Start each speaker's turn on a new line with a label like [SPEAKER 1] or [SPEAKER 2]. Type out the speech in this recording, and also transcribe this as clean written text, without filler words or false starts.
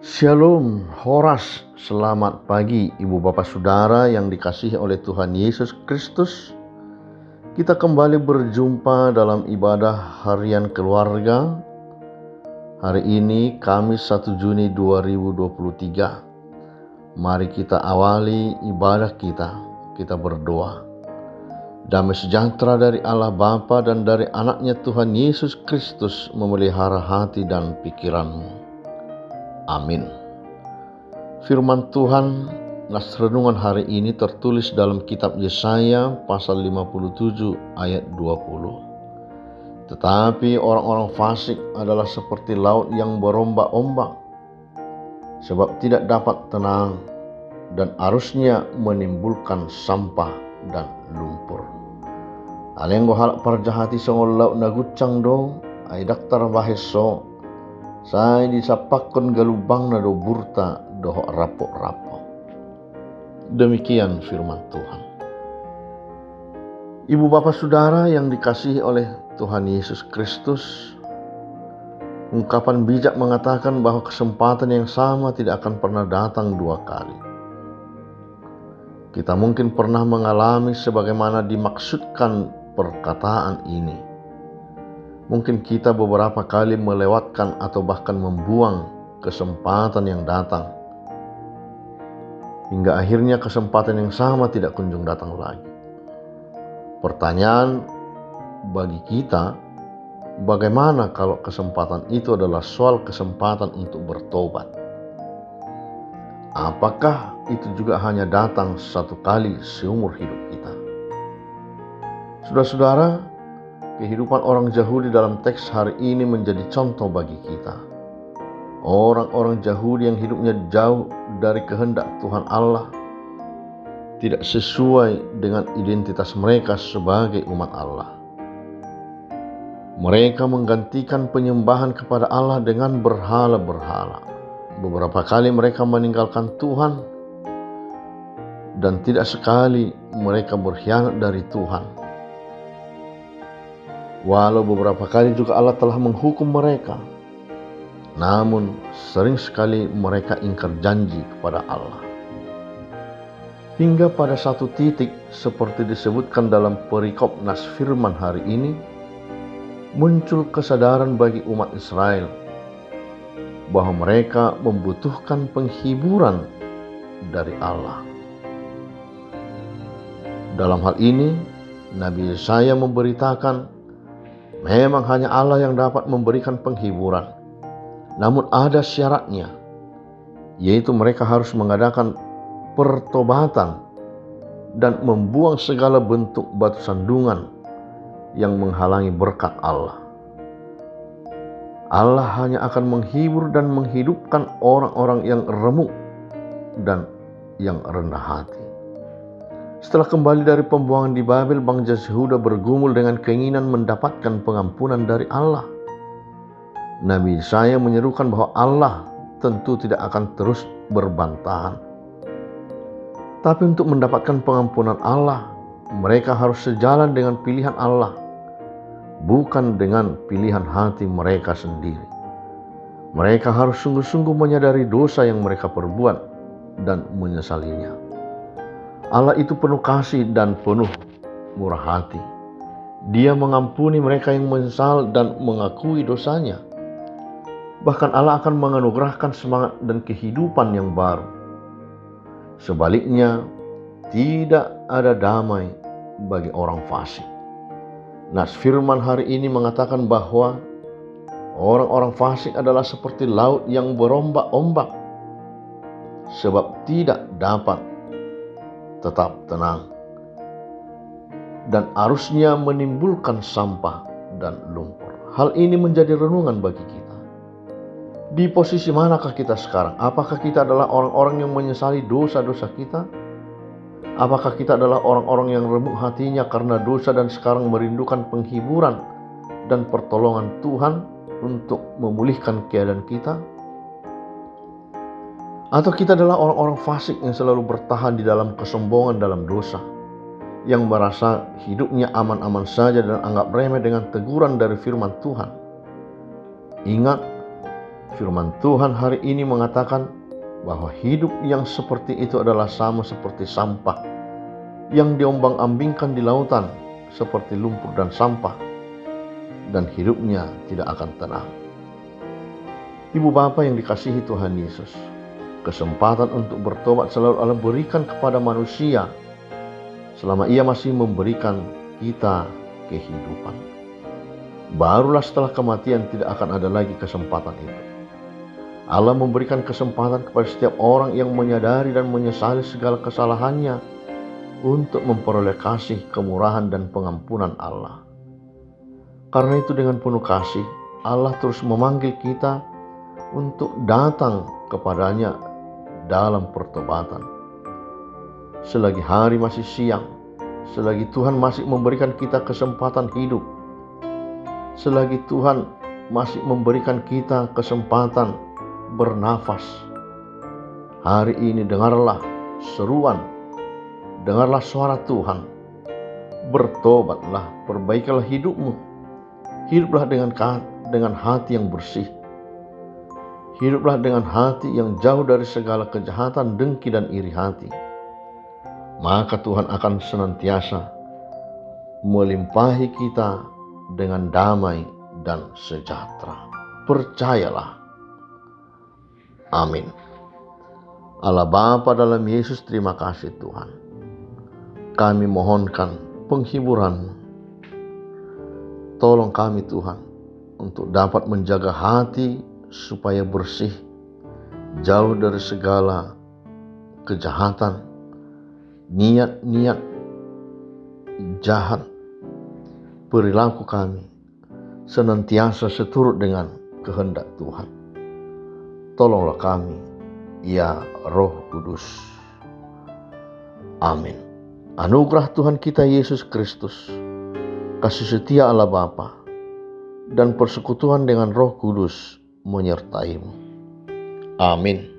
[SPEAKER 1] Shalom, Horas. Selamat pagi Ibu Bapak Saudara yang dikasihi oleh Tuhan Yesus Kristus. Kita kembali berjumpa dalam ibadah harian keluarga. Hari ini Kamis 1 Juni 2023. Mari kita awali ibadah kita. Kita berdoa. Damai sejahtera dari Allah Bapa dan dari anaknya Tuhan Yesus Kristus memelihara hati dan pikiranmu. Amin. Firman Tuhan nas renungan hari ini tertulis dalam kitab Yesaya pasal 57 ayat 20. Tetapi orang-orang fasik adalah seperti laut yang berombak-ombak, sebab tidak dapat tenang dan arusnya menimbulkan sampah dan lumpur. Alenggo halak parjahati songol laut nagucang do ay daktar baheso saya disapakon galubang na do burta doho rapok-rapok. Demikian firman Tuhan. Ibu bapak saudara yang dikasihi oleh Tuhan Yesus Kristus, ungkapan bijak mengatakan bahwa kesempatan yang sama tidak akan pernah datang dua kali. Kita mungkin pernah mengalami sebagaimana dimaksudkan perkataan ini. Mungkin kita beberapa kali melewatkan atau bahkan membuang kesempatan yang datang. Hingga akhirnya kesempatan yang sama tidak kunjung datang lagi. Pertanyaan bagi kita, bagaimana kalau kesempatan itu adalah soal kesempatan untuk bertobat? Apakah itu juga hanya datang satu kali seumur hidup kita? Saudara-saudara, kehidupan orang Yahudi dalam teks hari ini menjadi contoh bagi kita. Orang-orang Yahudi yang hidupnya jauh dari kehendak Tuhan Allah, tidak sesuai dengan identitas mereka sebagai umat Allah. Mereka menggantikan penyembahan kepada Allah dengan berhala-berhala. Beberapa kali mereka meninggalkan Tuhan, dan tidak sekali mereka berkhianat dari Tuhan. Walau beberapa kali juga Allah telah menghukum mereka, namun sering sekali mereka ingkar janji kepada Allah. Hingga pada satu titik seperti disebutkan dalam perikop nas firman hari ini, muncul kesadaran bagi umat Israel bahwa mereka membutuhkan penghiburan dari Allah. Dalam hal ini, Nabi Yesaya memberitakan memang hanya Allah yang dapat memberikan penghiburan. Namun ada syaratnya, yaitu mereka harus mengadakan pertobatan dan membuang segala bentuk batu sandungan yang menghalangi berkat Allah. Allah hanya akan menghibur dan menghidupkan orang-orang yang remuk dan yang rendah hati. Setelah kembali dari pembuangan di Babel, bangsa Yehuda bergumul dengan keinginan mendapatkan pengampunan dari Allah. Nabi Yesaya menyerukan bahwa Allah tentu tidak akan terus berbantahan. Tapi untuk mendapatkan pengampunan Allah, mereka harus sejalan dengan pilihan Allah, bukan dengan pilihan hati mereka sendiri. Mereka harus sungguh-sungguh menyadari dosa yang mereka perbuat dan menyesalinya. Allah itu penuh kasih dan penuh murah hati. Dia mengampuni mereka yang menyesal dan mengakui dosanya. Bahkan Allah akan menganugerahkan semangat dan kehidupan yang baru. Sebaliknya, tidak ada damai bagi orang fasik. Nas firman hari ini mengatakan bahwa orang-orang fasik adalah seperti laut yang berombak-ombak, sebab tidak dapat tetap tenang, dan arusnya menimbulkan sampah dan lumpur. Hal ini menjadi renungan bagi kita. Di posisi manakah kita sekarang? Apakah kita adalah orang-orang yang menyesali dosa-dosa kita? Apakah kita adalah orang-orang yang remuk hatinya karena dosa dan sekarang merindukan penghiburan dan pertolongan Tuhan untuk memulihkan keadaan kita? Atau kita adalah orang-orang fasik yang selalu bertahan di dalam kesombongan dalam dosa, yang merasa hidupnya aman-aman saja dan anggap remeh dengan teguran dari firman Tuhan? Ingat, Firman Tuhan hari ini mengatakan bahwa hidup yang seperti itu adalah sama seperti sampah yang diombang-ambingkan di lautan seperti lumpur dan sampah, dan hidupnya tidak akan tenang. Ibu bapa yang dikasihi Tuhan Yesus, kesempatan untuk bertobat selalu Allah berikan kepada manusia selama Ia masih memberikan kita kehidupan. Barulah setelah kematian tidak akan ada lagi kesempatan itu. Allah memberikan kesempatan kepada setiap orang yang menyadari dan menyesali segala kesalahannya untuk memperoleh kasih, kemurahan, dan pengampunan Allah. Karena itu dengan penuh kasih, Allah terus memanggil kita untuk datang kepadanya dalam pertobatan. Selagi hari masih siang, selagi Tuhan masih memberikan kita kesempatan hidup, selagi Tuhan masih memberikan kita kesempatan bernafas, hari ini dengarlah seruan, dengarlah suara Tuhan. Bertobatlah, perbaikilah hidupmu. Hiduplah dengan hati yang bersih. Hiduplah dengan hati yang jauh dari segala kejahatan, dengki, dan iri hati. Maka Tuhan akan senantiasa melimpahi kita dengan damai dan sejahtera. Percayalah. Amin. Allah Bapa dalam Yesus, terima kasih Tuhan. Kami mohonkan penghiburan. Tolong kami Tuhan untuk dapat menjaga hati supaya bersih, jauh dari segala kejahatan, niat-niat jahat. Perilaku kami senantiasa seturut dengan kehendak Tuhan. Tolonglah kami, ya Roh Kudus. Amin. Anugerah Tuhan kita Yesus Kristus, kasih setia Allah Bapa, dan persekutuan dengan Roh Kudus menyertaimu. Amin.